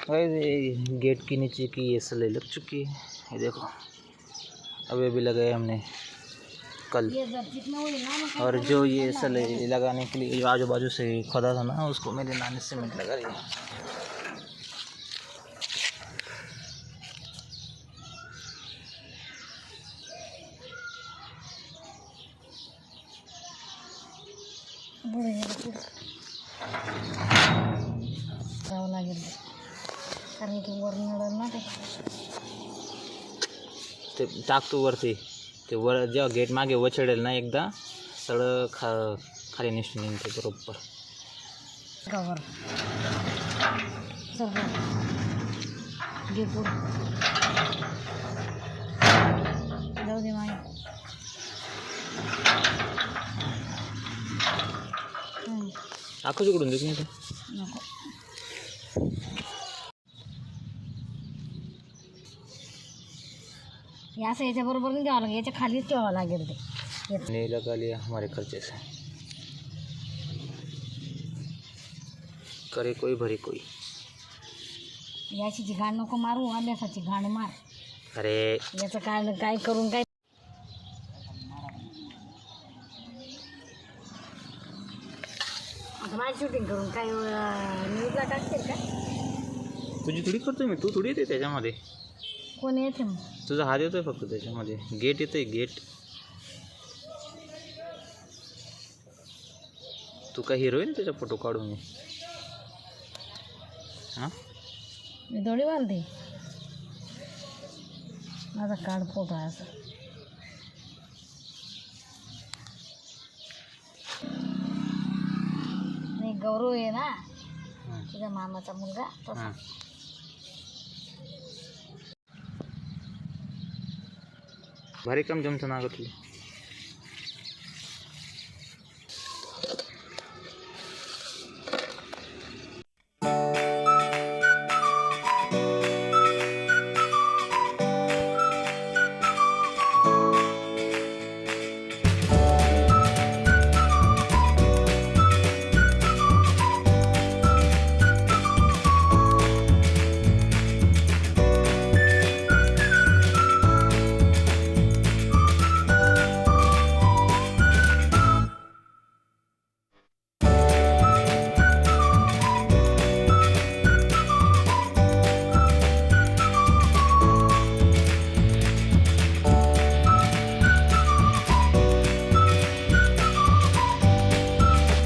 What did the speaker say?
भाई गेट के नीचे की ये सलाई लग चुकी है, ये देखो अभी भी लगाए हमने कल। और जो ये सलाई लगाने के लिए जो आजू बाजू से खोदा था ना, उसको मेरे नानी सीमेंट लगा रही है। कारण की वर नळल ना ते टाकतो वरती, ते वर जेव्हा गेट मागे वचडेल ना एकदा सगळं खाली निघून येईल ते बरोबर. कवर सगळं घे पुढं जाऊ दे माय. आखच उघडून देत नाही नको हे असं याच्या बरोबर नाही द्यावं लागेल, याच्या खालीच ठेवावं लागेल ते. नहीं लगा लिया हमारे खर्चे से, करे कोई भरी कोई. याची घाण नको मारू, आल्यासाची घाण मार. अरे याचं काय काय करून काय आता माझी शूटिंग करून काय न्यूजला टाकतील का? तुझी थोडी करतोय मी, तू थोडी येते त्याच्यामध्ये. कोण येते मग? तुझा हात येतोय फक्त त्याच्यामध्ये. गेट येतोय गेट. तू काय हिरो आहे ना त्याचा फोटो काढून मी. हां मी थोडी बांधते, माझा कार्ड फोटो आहे असं. नाही गौरव आहे ना तुझ्या मामाचा मुलगा तसा. भारी काम जमतं ना गं तुला.